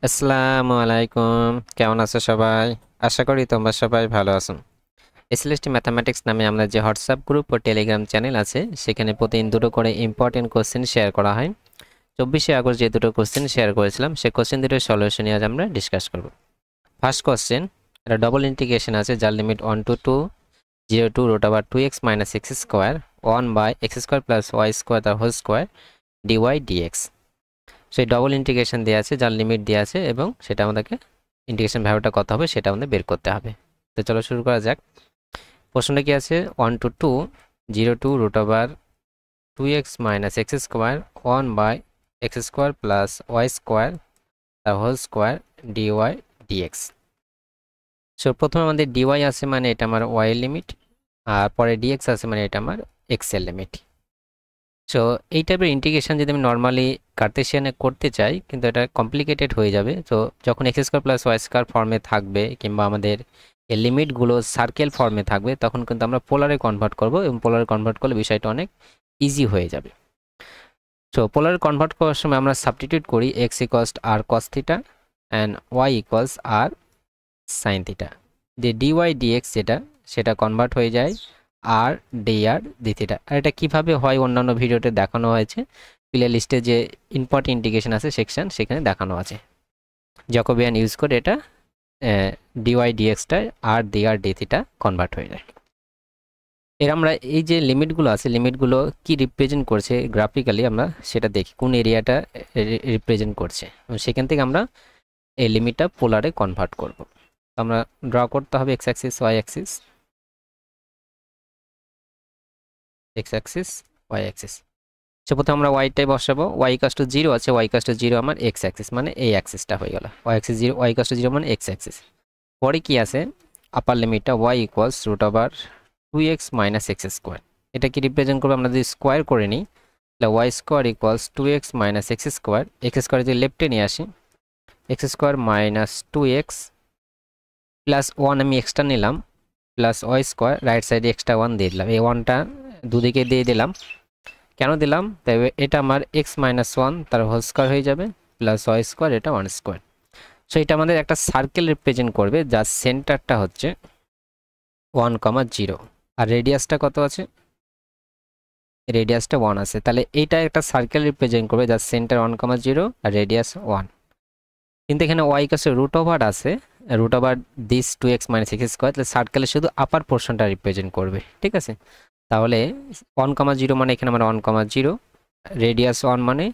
আসসালামু আলাইকুম। কেমন আছো সবাই? আশা করি তোমরা সবাই ভালো আছো। এসএলএসটি ম্যাথামেটিক্স নামে আমরা যে হোয়াটসঅ্যাপ গ্রুপ ও টেলিগ্রাম চ্যানেল আছে সেখানে প্রতিদিন দুটো করে ইম্পর্টেন্ট কোশ্চেন শেয়ার করা হয়। 24শে আগস্ট যে দুটো কোশ্চেন শেয়ার করেছিলাম সেই কোশ্চেন দুটোর সলিউশন আজ আমরা ডিসকাস করব। ফার্স্ট কোশ্চেন, এটা ডবল ইন্টিগ্রেশন আছে যার limit 1 to 2 0 to root over 2x minus x square 1 by x square plus y square the whole square dy dx। সেই ডবল ইন্টিগ্রেশন দেওয়া আছে যার লিমিট দেওয়া আছে এবং সেটা আমাদেরকে ইন্টিগ্রেশন ভ্যালুটা কত হবে সেটা আমাদের বের করতে হবে। তো চলো শুরু করা যাক। প্রশ্নটা কি আছে, 1 to 2 0 to root over 2x minus x square 1 by x square plus y square the whole square dy dx। So প্রথমে আমাদের dy আছে মানে এটা আমার y এর লিমিট, আর পরে dx আছে মানে এটা আমার x এর লিমিট। সো এই টাইপের ইন্টিগ্রেশন যদি আমি নর্মালি কার্তেশিয়ানে করতে চাই কিন্তু এটা কমপ্লিকেটেড হয়ে যাবে। তো যখন x square plus y square ফর্মে থাকবে কিংবা আমাদের এই লিমিটগুলো সার্কেল ফর্মে থাকবে তখন কিন্তু আমরা পোলারে কনভার্ট করব এবং পোলারে কনভার্ট করলে বিষয়টা অনেক ইজি হয়ে যাবে। সো পোলারে কনভার্ট করার সময় আমরা সাবস্টিটিউট করি x equals r cos theta and y equals r sine theta. যে ডিওয়াই ডিএক্স যেটা সেটা কনভার্ট হয়ে যায় আর ডিআর ডি থিটা। আর এটা কীভাবে হয় অন্যান্য ভিডিওতে দেখানো হয়েছে, প্লে লিস্টে যে ইম্পর্টেন্ট ইন্টিগ্রেশন আছে সেকশন সেখানে দেখানো আছে। জ্যাকোবিয়ান ইউজ করে এটা ডিওয়াই ডিএক্সটা আর ডিআর ডি থিটা কনভার্ট হয়ে যায়। এর আমরা এই যে লিমিটগুলো আছে লিমিটগুলো কি রিপ্রেজেন্ট করছে গ্রাফিক্যালি আমরা সেটা দেখি, কোন এরিয়াটা রিপ্রেজেন্ট করছে, সেখান থেকে আমরা এই লিমিটটা পোলারে কনভার্ট করব। আমরা ড্র করতে হবে x axis y axis, x axis y axis. So প্রথমে আমরা ওয়াইটাই বসাবো, ওয়াই ইকুয়ালস টু 0 আছে, ওয়াই ইকুয়ালস টু 0 আমার এক্স অ্যাক্সিস মানে এই অ্যাক্সিসটা হয়ে গেল, y axis 0 y equals to 0 মানে এক্স অ্যাক্সিস। পরে কি আছে, আপার লিমিটটা y equals root over 2x minus x square. এটা কি রিপ্রেজেন্ট করবো, আমরা যদি স্কোয়ার করে নিই তাহলে y square equals 2x minus x square, x square যদি লেফটে নিয়ে আসি x square minus 2x plus 1 আমি এক্সট্রা নিলাম প্লাস ওয়াই স্কোয়ার, রাইট সাইডে এক্সট্রা 1 দিয়ে দিলাম, এই 1টা দুদিকে দিয়ে দিলাম। কেন দিলাম, তাই এটা আমার এক্স মাইনাস 1 তার হোল স্কোয়ার হয়ে যাবে প্লাস ওয়াই স্কোয়ার, এটা 1 স্কোয়ার। সো এটা আমাদের একটা সার্কেল রিপ্রেজেন্ট করবে যার সেন্টারটা হচ্ছে 1,0 আর রেডিয়াসটা কত আছে, রেডিয়াসটা 1 আছে। তাহলে এইটা একটা সার্কেল রিপ্রেজেন্ট করবে যার সেন্টার 1,0 আর রেডিয়াস 1। কিন্তু এখানে ওয়াই কাছে রুট ওভার আছে, root over this 2x minus x square, তাহলে সার্কেলে শুধু আপার পোর্শনটা রিপ্রেজেন্ট করবে, ঠিক আছে। তাহলে 1,0 মানে এখানে আমার 1,0, রেডিয়াস 1 মানে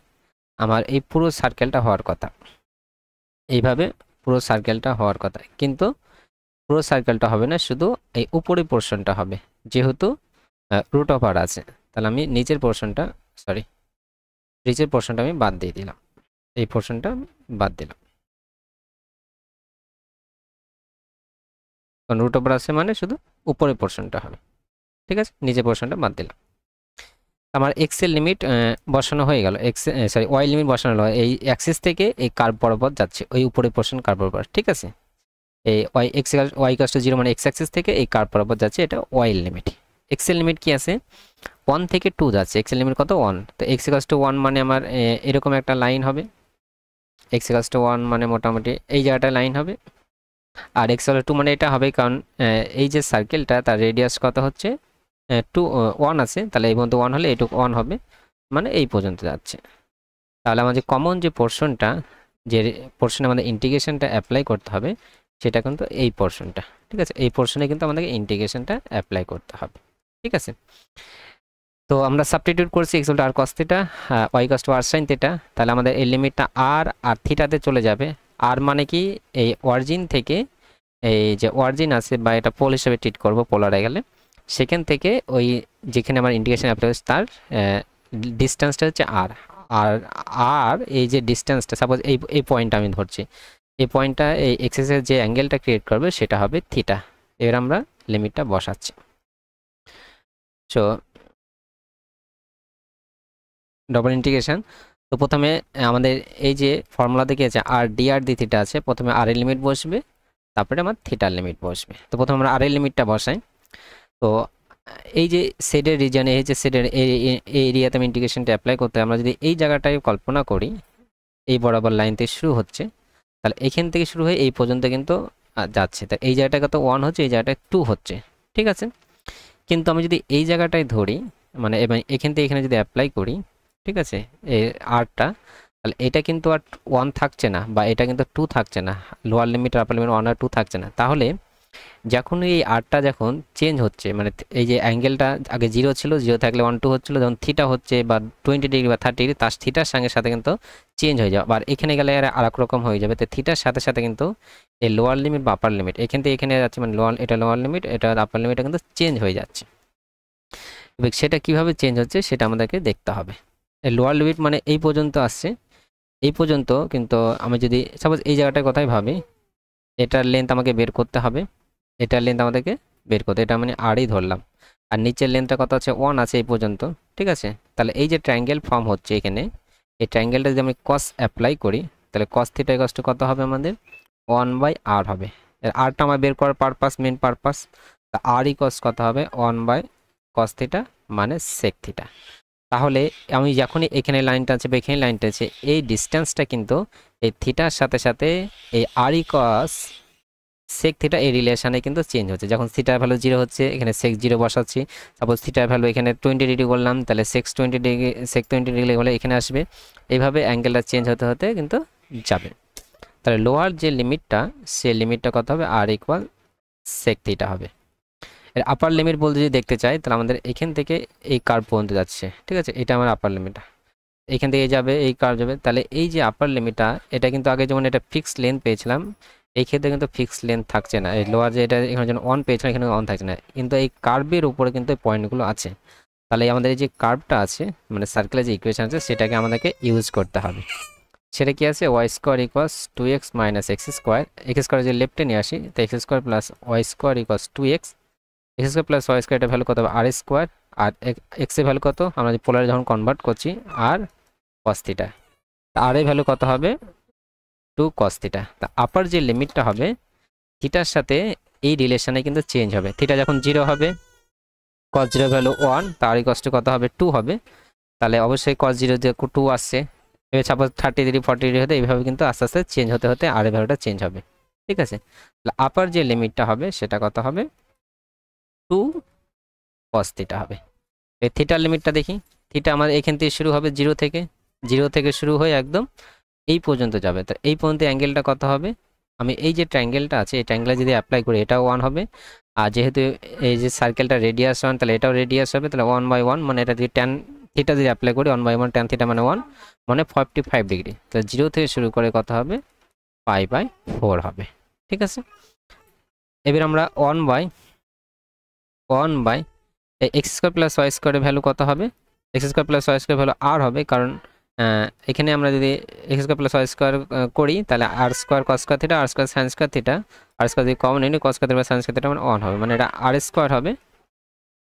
আমার এই পুরো সার্কেলটা হওয়ার কথা, এইভাবে পুরো সার্কেলটা হওয়ার কথা। কিন্তু পুরো সার্কেলটা হবে না, শুধু এই উপরের পোর্শনটা হবে, যেহেতু রুট ওভার আছে। তাহলে আমি নিচের পোর্শনটা আমি বাদ দিয়ে দিলাম, এই পোর্শনটা বাদ দিলাম, কারণ রুট ওভার আছে মানে শুধু উপরের পোর্শনটা হবে, ঠিক আছে। নিচের পোর্শনটা বাদ দিলাম। আমার এক্স এর লিমিট বসানো হয়ে গেল, ওয়াই লিমিট বসানো হলো, এই অ্যাক্সিস থেকে এই কার্ভ বরাবর যাচ্ছে, ওই উপরের পোর্শন কার্ভ বরাবর, ঠিক আছে। এই ওয়াই ইকুয়ালস টু 0 মানে এক্স অ্যাক্সিস থেকে এই কার্ভ বরাবর যাচ্ছে, এটা ওয়াই এর লিমিট। এক্স এর লিমিট কি আছে, 1 থেকে 2 যাচ্ছে, এক্স এর লিমিট কত 1। তো এক্স ইকুয়ালস টু 1 মানে আমার এরকম একটা লাইন হবে, এক্স ইকুয়ালস টু 1 মানে মোটামুটি এই জায়গাটা লাইন হবে। আর এক্স ইকুয়াল টু মানে এটা হবে, কারণ এই যে সার্কেলটা তার রেডিয়াস কত হচ্ছে 1 আছে, তাহলে এই পর্যন্ত 1 হলে এইটুকু 1 হবে, মানে এই পর্যন্ত যাচ্ছে। তাহলে আমাদের কমন যে পোর্শনটা, যে পোর্শনে আমাদের ইন্টিগ্রেশনটা অ্যাপ্লাই করতে হবে সেটা কিন্তু এই পোর্শনটা, ঠিক আছে। এই পোর্শনে কিন্তু আমাদেরকে ইন্টিগ্রেশনটা অ্যাপ্লাই করতে হবে, ঠিক আছে। তো আমরা সাবস্টিটিউট করছি x r cos theta, y equals to r sine theta. তাহলে আমাদের এই লিমিটটা আর থিটাতে চলে যাবে। আর মানে কি, এই অরিজিন থেকে এই যে অরিজিন আছে বা এটা পোল হিসেবে ট্রিট করবো পোলারে গেলে, সেখান থেকে ওই যেখানে আমার ইন্টিগ্রেশন অ্যাপ্লাই হচ্ছে তার ডিস্টেন্সটা হচ্ছে আর। আর আর এই যে ডিস্টেন্সটা, সাপোজ এই পয়েন্টটা আমি ধরছি, এই পয়েন্টটা এই এক্সিসের যে অ্যাঙ্গেলটা ক্রিয়েট করবে সেটা হবে থিটা। এবার আমরা লিমিটটা বসাচ্ছি। সো ডবল ইন্টিগ্রেশন, তো প্রথমে আমাদের এই যে ফর্মুলা থেকে আছে আর ডিআর ডি থিটা আছে, প্রথমে আর এর লিমিট বসবে তারপরে আমার থিটার লিমিট বসবে। তো প্রথমে আমরা আর এর লিমিটটা বসাই। তো এই যে শেডের রিজনে, এই যে শেডের এরিয়াতে আমি ইন্টিগ্রেশনটা অ্যাপ্লাই করতে, আমরা যদি এই জায়গাটায় কল্পনা করি এই বরাবর লাইন থেকে শুরু হচ্ছে, তাহলে এখান থেকে শুরু হয়ে এই পর্যন্ত কিন্তু যাচ্ছে। তা এই জায়গাটা কত 1 হচ্ছে, এই জায়গাটা 2 হচ্ছে, ঠিক আছে। কিন্তু আমি যদি এই জায়গাটায় ধরি, মানে এখান থেকে এখানে যদি অ্যাপ্লাই করি, ঠিক আছে, এই আরটা, তাহলে এটা কিন্তু আর 1 থাকছে না, বা এটা কিন্তু 2 থাকছে না, লোয়ার লিমিট আর আপার লিমিট 1 আর 2 থাকছে না। তাহলে যখন এই আরটা যখন চেঞ্জ হচ্ছে, মানে এই যে অ্যাঙ্গেলটা আগে 0 ছিল, 0 থাকলে 1 2 হচ্ছিল, যখন থিটা হচ্ছে বা 20 ডিগ্রি বা 30 ডিগ্রি, তার থিটার সঙ্গে সাথে কিন্তু চেঞ্জ হয়ে যাবে। আর এখানে গেলে আর এক রকম হয়ে যাবে। তো থিটার সাথে সাথে কিন্তু এই লোয়ার লিমিট বা আপার লিমিট এখান থেকে এখানে যাচ্ছে, মানে এটা লোয়ার লিমিট, এটা আপার লিমিটটা কিন্তু চেঞ্জ হয়ে যাচ্ছে। এবার সেটা কিভাবে চেঞ্জ হচ্ছে সেটা আমাদেরকে দেখতে হবে। এই লোয়ার লিমিট মানে এই পর্যন্ত আসছে, এই পর্যন্ত। কিন্তু আমি যদি সাপোজ এই জায়গাটার কথাই ভাবি, এটার লেন্থ আমাকে বের করতে হবে, এটার লেন্থ আমাদেরকে বের করতে, এটা মানে আরই ধরলাম। আর নিচের লেন্থটা কত আছে, 1 আছে এই পর্যন্ত, ঠিক আছে। তাহলে এই যে ট্রায়াঙ্গেল ফর্ম হচ্ছে এখানে, এই ট্রায়াঙ্গেলটা যদি আমি কস অ্যাপ্লাই করি, তাহলে কস থিটা ইকুয়াল টু কত হবে আমাদের, 1/r হবে। আরটা আমার বের করার পারপাস, মেন পারপাস। আর ইকুয়ালস কত হবে, 1 cos থিটা মানে sec থিটা। তাহলে আমি যখনই এখানে লাইনটা আছে বা এখানে লাইনটা আছে, এই ডিস্টেন্সটা কিন্তু এই থিটার সাথে সাথে এই আর cos sec থিটা এই রিলেশনে কিন্তু চেঞ্জ হচ্ছে। যখন থিটার ভ্যালু 0 হচ্ছে, এখানে sec 0 বসাচ্ছি। সাপোজ থিটার ভ্যালু এখানে 20 ডিগ্রি করলাম, তাহলে sec 20 ডিগ্রি বলে এখানে আসবে। এইভাবে অ্যাঙ্গেলটা চেঞ্জ হতে হতে কিন্তু যাবে। তাহলে লোয়ার যে লিমিটটা, সে লিমিটটা কত হবে, আর ইকুয়াল sec থিটা হবে। এর আপার লিমিট বলতে যদি দেখতে চাই, তাহলে আমাদের এখান থেকে এই কার্ভ পর্যন্ত যাচ্ছে, ঠিক আছে, এটা আমার আপার লিমিট। এখান থেকে যাবে, এই কার্ভ যাবে। তাহলে এই যে আপার লিমিটটা, এটা কিন্তু আগে যেমন এটা ফিক্সড লেন্থ পেয়েছিলাম, এই ক্ষেত্রে কিন্তু ফিক্সড লেন্থ থাকছে না। এই লোয়ার যে এটা এখানে যেন 1 পেয়েছিলাম, এখানে 1 থাকছে না, কিন্তু এই কার্ভের উপরে কিন্তু এই পয়েন্টগুলো আছে। তাহলে আমাদের এই যে কার্ভটা আছে, মানে সার্কেলের যে ইকুয়েশন আছে, সেটাকে আমাদেরকে ইউজ করতে হবে। সেটা কি আছে, y square equals 2x minus x square. X square যদি লেফটে নিয়ে আসি, তো x square plus y square equals 2x, x square plus y square, এটা ভ্যালু কত হবে, আর স্কোয়ার। আর এক্স এর ভ্যালু কত, আমরা যে পোলারে যখন কনভার্ট করছি, আর কস থিটা। আর এর ভ্যালু কত হবে, 2 cos থিটা। তা আপার যে লিমিটটা হবে, থিটার সাথে এই রিলেশনে কিন্তু চেঞ্জ হবে। থিটা যখন 0 হবে, cos 0 ভ্যালু 1, তার ইকুয়ালস টু কত হবে, 2 হবে। তাহলে অবশ্যই cos 0 যে 2 আসছে, এবার সাপোজ 30 ডিগ্রি 40 ডিগ্রি হতে এইভাবে কিন্তু আস্তে আস্তে চেঞ্জ হতে হতে আর এর ভ্যালুটা চেঞ্জ হবে, ঠিক আছে। তাহলে আপার যে লিমিটটা হবে সেটা কত হবে, 2 cos থিটা হবে। এই থিটার লিমিটটা দেখি, থিটা আমার এখান থেকে শুরু হবে 0 থেকে, 0 থেকে শুরু হয়ে একদম এই পর্যন্ত যাবে। তো এই পর্যন্ত অ্যাঙ্গেলটা কত হবে, আমি এই যে ট্রায়াঙ্গেলটা আছে, এই ট্রায়াঙ্গেলে যদি অ্যাপ্লাই করি, এটাও 1 হবে। আর যেহেতু এই যে সার্কেলটা রেডিয়াস 1, তাহলে এটাও রেডিয়াস হবে। তাহলে 1/1, মানে এটা যদি ট্যান থিটা যদি অ্যাপ্লাই করি, 1/1 ট্যান থিটা মানে 1, মানে 45 ডিগ্রি। তো 0 থেকে শুরু করে কত হবে, π/4 হবে, ঠিক আছে। এবার আমরা 1/1 এক্স স্কোয়ার প্লাস ওয়াই স্কোয়ারের ভ্যালু কত হবে, x square plus y square value r হবে, কারণ এখানে আমরা যদি x square plus y square করি, তাহলে r square cos square theta, r square sine square theta, r square যদি কমন নিই, cos square theta sine square theta মানে 1 হবে, মানে এটা আর স্কোয়ার হবে,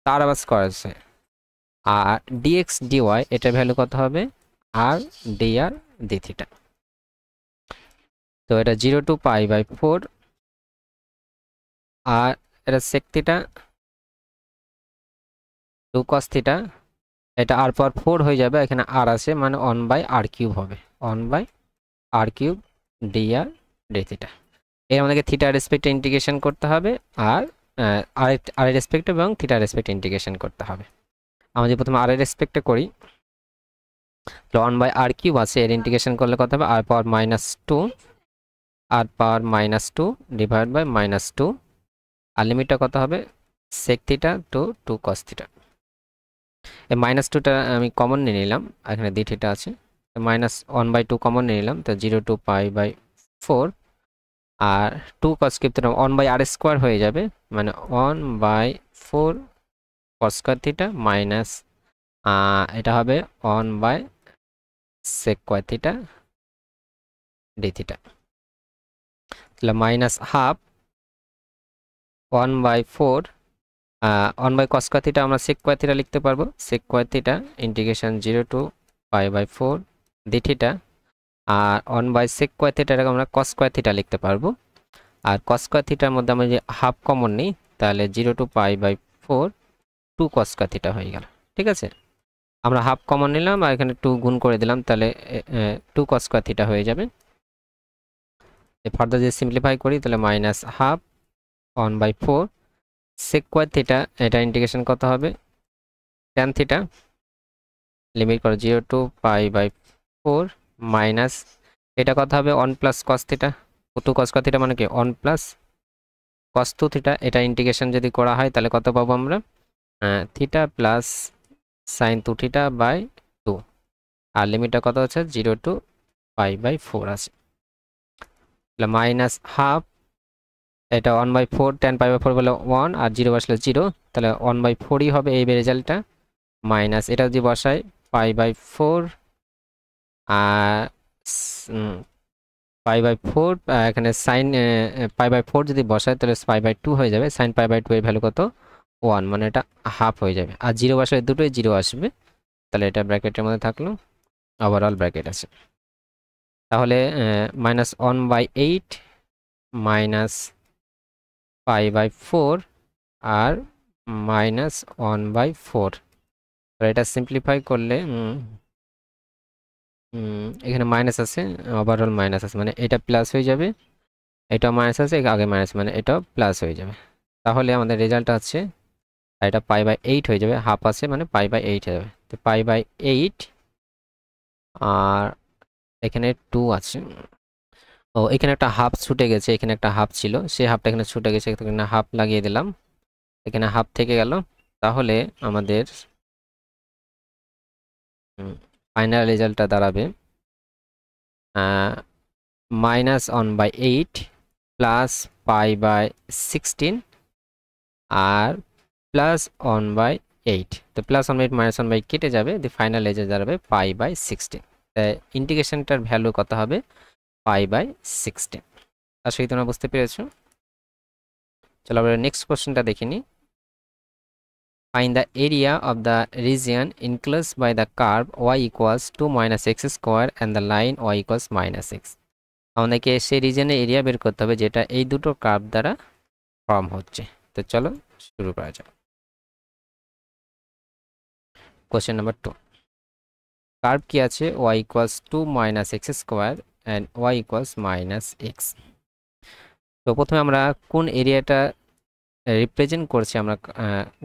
তার আবার স্কোয়ার আছে। আর ডিএক্স ডিওয়াই এটার ভ্যালু কত হবে, আর ডি আর ডি থিটা। তো এটা 0 to π/4, আর এটা সেক থিটা 2 cos থিটা, এটা আর পাওয়ার 4 হয়ে যাবে, এখানে আর আছে, মানে 1/r³ হবে, 1/r³ dr d থিটা। এর আমাদেরকে থিটার রেসপেক্টে ইন্টিগ্রেশন করতে হবে, আর আর রেসপেক্টে এবং থিটার রেসপেক্টে ইন্টিগ্রেশন করতে হবে। আমরা যদি প্রথমে আর এর রেসপেক্টে করি, 1/r³ আছে, এর ইন্টিগ্রেশন করলে কত হবে, আর পাওয়ার -2, আর পাওয়ার -2 ডিভাইড বাই -2, আর লিমিটটা কত হবে, sec theta to 2 cos theta. এই -2টা আমি কমন নিয়ে নিলাম, এখানে d থিটা আছে, -1/2 কমন নিয়ে নিলাম, তো 0 to π/4, R 2 cos theta 1/r² হয়ে যাবে, মানে 1/4 cos স্কয়ার থিটা মাইনাস এটা হবে 1/sec থিটা d থিটা। তাহলে -12 1/4 1/cos থিটা আমরা sec থিটা লিখতে পারবো, sec theta integration 0 to π/4 d theta, আর 1/sec থিটাটাকে আমরা cos থিটা লিখতে পারবো। আর cos থিটার মধ্যে আমরা যে হাফ কমন নিই, তাহলে 0 to π/4 2 cos থিটা হয়ে গেল, ঠিক আছে। আমরা হাফ কমন নিলাম, আর এখানে 2 গুণ করে দিলাম, তাহলে 2 cos থিটা হয়ে যাবে। ফার্দার যদি সিম্পলিফাই করি তাহলে মাইনাস হাফ 1/4 সেকোয়ার থিটা, এটা ইন্টিগ্রেশন কত হবে tan থিটা, লিমিট করো 0 to π/4 মাইনাস এটা কত হবে 1 plus cos theta, 2 cos theta মানে কি 1 প্লাস cos 2 থিটা, এটা ইন্টিগ্রেশন যদি করা হয় তাহলে কত পাবো আমরা theta plus sin 2 theta by 2, আর লিমিটটা কত হচ্ছে 0 to π/4 আছে, তাহলে মাইনাস হাফ এটা 1/4 tan π/4 বলে 1 আর 0 বসলে 0, তাহলে 1/4ই হবে এই রেজাল্টটা, মাইনাস এটা যদি বসাই π/4 আর π/4 এখানে সাইন π/4 যদি বসাই তাহলে π/2 হয়ে যাবে, সাইন π/2 এর ভ্যালু কত 1, মানে এটা হাফ হয়ে যাবে, আর 0 বসালে দুটোই 0 আসবে, তাহলে এটা ব্র্যাকেটের মধ্যে থাকলো, ওভারঅল ব্র্যাকেট আছে। তাহলে -1/8 মাইনাস π/4 আর -1/4, এটা সিম্পলিফাই করলে এখানে মাইনাস আছে, ওভারঅল মাইনাস আছে, মানে এটা প্লাস হয়ে যাবে, এটা মাইনাস আছে আগে মাইনাস, মানে এটাও প্লাস হয়ে যাবে, তাহলে আমাদের রেজাল্ট আছে এটা π/8 হয়ে যাবে, হাফ আছে মানে π/8 হয়ে যাবে, তো π/8 আর এখানে 2 আছে, ও এখানে একটা হাফ ছুটে গেছে, এখানে একটা হাফ ছিল সেই হাফটা এখানে ছুটে গেছে, এখানে হাফ লাগিয়ে দিলাম, এখানে হাফ থেকে গেল, তাহলে আমাদের ফাইনাল রেজাল্টটা দাঁড়াবে -1/8 প্লাস π/16 আর প্লাস 1/8, তো প্লাস 1/8 মাইনাস 1/8 কেটে যাবে, দি ফাইনাল রেজাল্ট দাঁড়াবে π/16, তাই ইন্টিগ্রেশনটার ভ্যালু কত হবে π/16। আশা করি তোমরা বুঝতে পেরেছো। চলো আমরা নেক্সট কোশ্চেনটা দেখে নিই। Find the area of the region enclosed by the curve y equals 2 minus x square and the line y equals minus x. আমাদেরকে সেই রিজনের এরিয়া বের করতে হবে যেটা এই দুটো কার্ভ দ্বারা ফর্ম হচ্ছে। তো চলো শুরু করা যাক। কোশ্চেন নাম্বার 2, কার্ভ কি আছে y equals 2 minus x square and y equals minus x। তো প্রথমে আমরা কোন এরিয়াটা রিপ্রেজেন্ট করছি আমরা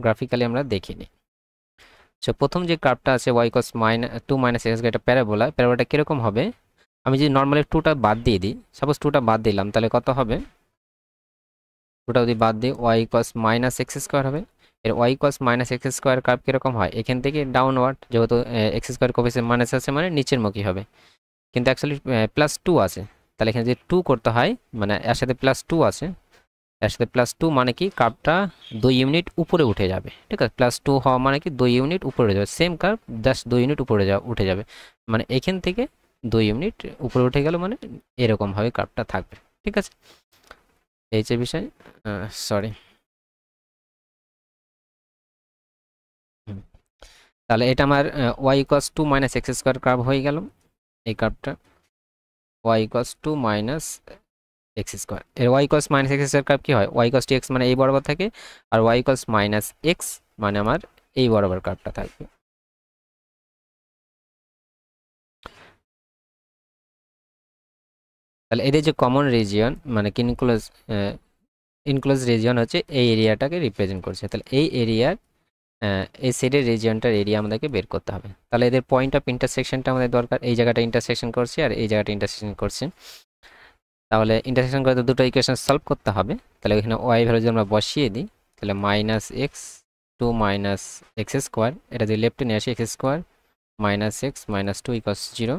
গ্রাফিক্যালি আমরা দেখিনি। সো প্রথম যে কার্ভটা আছে y equals 2 minus x, এটা প্যারাবোলাটা কিরকম হবে, আমি যদি নর্মালি 2টা বাদ দিয়ে দিই, সাপোজ 2টা বাদ দিলাম, তাহলে কত হবে 2টা যদি বাদ দিই y equals minus x square হবে। এর y equals minus x square curve কিরকম হয়, এখান থেকে ডাউনওয়ার্ড, যেহেতু x square কোফিসিয়েন্ট মাইনাস আছে মানে নিচের মুখী হবে, কিন্তু অ্যাকচুয়ালি +2 আছে, তাহলে এখানে যদি 2 করতে হয় মানে এর সাথে +2 আছে, এর সাথে +2 মানে কি কার্ভটা 2 ইউনিট উপরে উঠে যাবে, ঠিক আছে, +2 হওয়া মানে কি 2 ইউনিট উপরে যাবে, সেম কার্ভ জাস্ট 2 ইউনিট উপরে উঠে যাবে, মানে এখান থেকে 2 ইউনিট উপরে উঠে গেল, মানে এরকম ভাবে কার্ভটা থাকবে, ঠিক আছে, এই যে বিষয়। সরি, তাহলে এটা আমার y equals 2 minus x square curve হয়ে গেল, এই কার্ভটা y equals 2 minus x square। এর y equals minus x square curve কি হয়, y equals to x মানে এই বরাবর থাকে, আর y equals minus x মানে আমার এই বরাবর কার্ভটা থাকবে। তাহলে এদের যে কমন রিজিয়ন মানে ইনক্লোজ রিজিয়ন হচ্ছে এই এরিয়াটাকে রিপ্রেজেন্ট করছে, তাহলে এই এরিয়ার এই সাইডের রিজিয়নটার এরিয়া আমাদেরকে বের করতে হবে। তাহলে এদের পয়েন্ট অফ ইন্টারসেকশনটা আমাদের দরকার, এই জায়গাটা ইন্টারসেকশন করছে আর এই জায়গাটা ইন্টারসেকশন করছে, তাহলে ইন্টারসেকশন করে দুটো ইকুয়েশন সলভ করতে হবে। তাহলে এখানে y ভ্যালু যদি আমরা বসিয়ে দিই, তাহলে -x 2 minus x square, এটা যদি লেফটে নিয়ে আসি x square minus x minus 2 equals 0,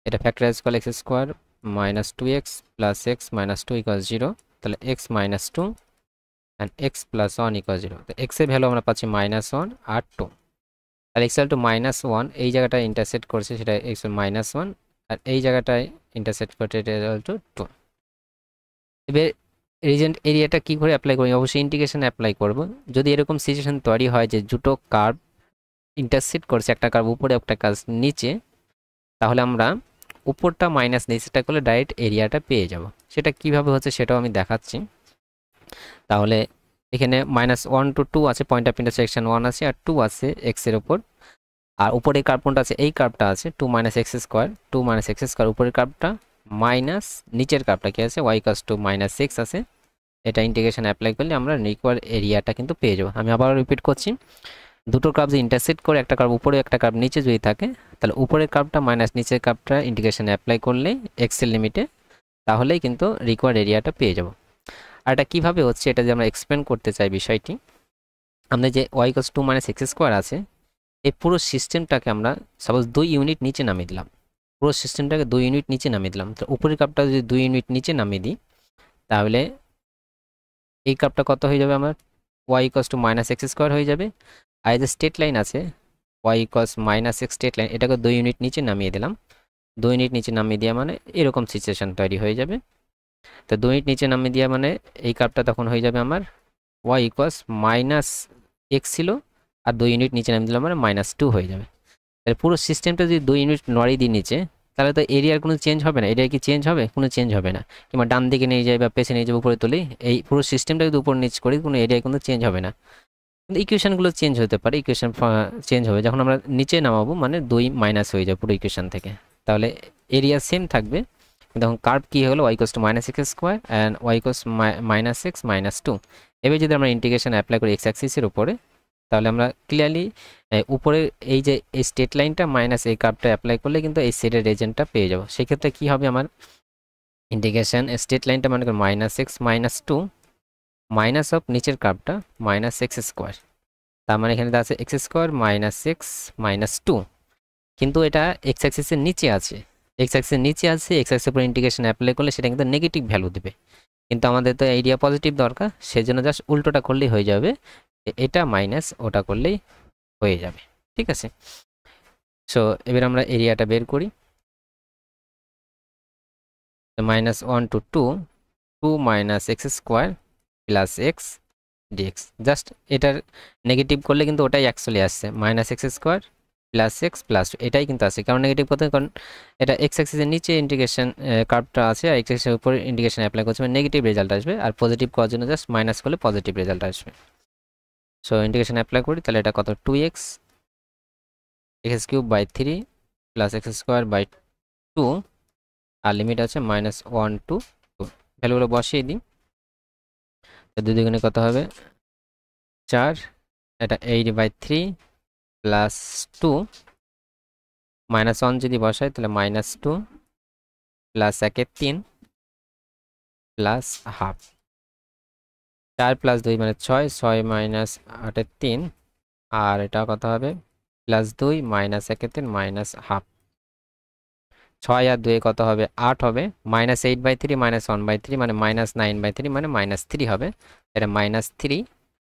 এটা ফ্যাক্টরাইজ করলে x square minus 2x plus x minus 2 equals 0, তাহলে x minus 2 and x plus 1 equals 0, তো x এর ভ্যালু আমরা পাচ্ছি -1 আর 2, তাহলে x equal to -1 এই জায়গাটায় ইন্টারসেক্ট করছে, সেটা x -1 আর এই জায়গাটায় ইন্টারসেক্ট করছে এটা equal to 2। এবার রিজেন্ট এরিয়াটা কি করে অ্যাপ্লাই করি, অবশ্যই ইন্টিগ্রেশন অ্যাপ্লাই করব। যদি এরকম সিচুয়েশন তৈরি হয় যে দুটো কার্ভ ইন্টারসেক্ট করছে, একটা কার্ভ উপরে একটা কার্ভ নিচে, তাহলে আমরা উপরটা মাইনাস নিচেটা করলে ডাইরেক্ট এরিয়াটা পেয়ে যাব। সেটা কিভাবে হচ্ছে সেটাও আমি দেখাচ্ছি। তাহলে এখানে -1 to 2 আছে, পয়েন্ট অফ ইন্টারসেকশন 1 আছে আর 2 আছে x এর উপর, আর উপরে কার্ভ কোনটা আছে, এই কার্ভটা আছে 2 minus x square, 2 minus x square উপরের কার্ভটা, মাইনাস নিচের কার্ভটা কি আছে y ইকুয়ালস টু -6 আছে, এটা ইন্টিগ্রেশন অ্যাপ্লাই করলে আমরা রিকোয়ার্ড এরিয়াটা কিন্তু পেয়ে যাবো। আমি আবার রিপিট করছি, দুটো কার্ভ যে ইন্টারসেক্ট করে একটা কার্ভ উপরে একটা কার্ভ নিচে যদি থাকে, তাহলে উপরের কার্ভটা মাইনাস নিচের কার্ভটা ইন্টিগ্রেশন অ্যাপ্লাই করলে এক্সেল লিমিটে, তাহলেই কিন্তু রিকোয়ার্ড এরিয়াটা পেয়ে যাব। আর এটা কীভাবে হচ্ছে এটা যে আমরা এক্সপ্লেন করতে চাই বিষয়টি, আমাদের যে y ইকুয়ালস টু -x² আছে, এই পুরো সিস্টেমটাকে আমরা সাপোজ 2 ইউনিট নিচে নামিয়ে দিলাম, পুরো সিস্টেমটাকে 2 ইউনিট নিচে নামিয়ে দিলাম। তো উপরের কার্ভটা যদি 2 ইউনিট নিচে নামিয়ে দিই, তাহলে এই কার্ভটা কত হয়ে যাবে আমার y ইকুয়ালস টু -x² হয়ে যাবে। আর এই যে স্টেট লাইন আছে y equals -x state line, এটাকে 2 ইউনিট নিচে নামিয়ে দিলাম। 2 ইউনিট নিচে নামিয়ে দেওয়া মানে এরকম সিচুয়েশন তৈরি হয়ে যাবে। তো 2 ইউনিট নিচে নামিয়ে দেওয়া মানে এই কার্ভটা তখন হয়ে যাবে আমার y ইকুয়ালস -x ছিল, আর 2 ইউনিট নিচে নামিয়ে দিলাম মানে -2 হয়ে যাবে। তাহলে পুরো সিস্টেমটা যদি 2 ইউনিট নড়িয়ে দিই নিচে, তাহলে তো এরিয়ার কোনো চেঞ্জ হবে না। এরিয়া কি চেঞ্জ হবে? কোনো চেঞ্জ হবে না। কিংবা ডান দিকে নিয়ে যাই বা পেছে নিয়ে যাবো, উপরে তুলি, এই পুরো সিস্টেমটা যদি উপর নিচ করি, কোনো এরিয়ায় কোনো চেঞ্জ হবে না। কিন্তু ইকুয়েশনগুলো চেঞ্জ হতে পারে, ইকুয়েশন চেঞ্জ হবে যখন আমরা নিচে নামাবো, মানে 2 মাইনাস হয়ে যাবে পুরো ইকুয়েশন থেকে। তাহলে এরিয়া সেম থাকবে, তখন কার্ভ কী হলো y equals to -x² and y equals -6 -2। এবার যদি আমরা ইন্টিগ্রেশন অ্যাপ্লাই করি এক্স অ্যাক্সিসের উপরে, তাহলে আমরা ক্লিয়ারলি উপরে এই যে এই স্টেট লাইনটা মাইনাস এই কার্ভটা অ্যাপ্লাই করলে কিন্তু এই সেটের রেজেন্টটা পেয়ে যাবো। সেক্ষেত্রে কী হবে আমার ইন্টিগ্রেশন স্টেট লাইনটা মনে করি -6 -2 মাইনাস অফ নিচের কার্ভটা -x², তার মানে এখানে আছে x² -6 -2, কিন্তু এটা এক্স অ্যাক্সিসের নিচে আছে, এক্স অ্যাক্সিসের নিচে আছে, এক্স অ্যাক্সিসের উপর ইন্টিগ্রেশন অ্যাপ্লাই করলে সেটা কিন্তু নেগেটিভ ভ্যালু দেবে। কিন্তু আমাদের তো এরিয়া পজিটিভ দরকার, সেজন্য জাস্ট উল্টোটা করলেই হয়ে যাবে, এটা মাইনাস ওটা করলেই হয়ে যাবে। ঠিক আছে, সো এবার আমরা এরিয়াটা বের করি। -1 to 2 -x² plus x dx, just এটার নেগেটিভ করলে কিন্তু ওটাই অ্যাকচুয়ালি আসছে -x² প্লাস এক্স প্লাস, এটাই কিন্তু আছে। কারণ নেগেটিভ করতে, কারণ এটা এক্স অ্যাক্সিসের নিচে ইন্টিগ্রেশন কার্ভটা আছে, আর এক্স অ্যাক্সিসের উপরে ইন্টিগ্রেশন অ্যাপ্লাই করছে, মানে নেগেটিভ রেজাল্ট আসবে। আর পজিটিভ করার জন্য জাস্ট মাইনাস করলে পজিটিভ রেজাল্ট আসবে। সো ইন্টিগ্রেশন অ্যাপ্লাই করি, তাহলে এটা কত 2x x³/3 প্লাস x²/2, আর লিমিট আছে -1 to 2। ভ্যালুগুলো বসিয়ে দিই, দুই দুগুণে কত হবে 4, এটা 8/3 প্লাস 2, -1 যদি বসাই তাহলে -2 প্লাস 1/3 প্লাস হাফ, 4 প্লাস 2 মানে 6, 6 মাইনাস 8/3, আর এটা কত হবে প্লাস 2 মাইনাস 1/3 মাইনাস হাফ, 6 আর 2 কত হবে 8 হবে, -8/3 -1/3 মানে -9/3 মানে -3 হবে, এটা -3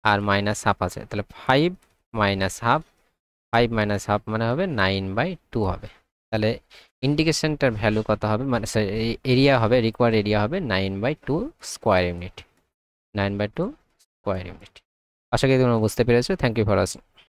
আর মাইনাস হাফ আছে, তাহলে 5 মাইনাস হাফ, 5 মাইনাস হাফ মানে হবে 9/2 হবে। তাহলে ইন্টিগ্রেশনটার ভ্যালু কত হবে, মানে এরিয়া হবে, রিকোয়ার্ড এরিয়া হবে 9/2 স্কোয়ার ইউনিট, 9/2 স্কোয়ার ইউনিট। আশা করি তোমরা বুঝতে পেরেছো। Thank you for watching.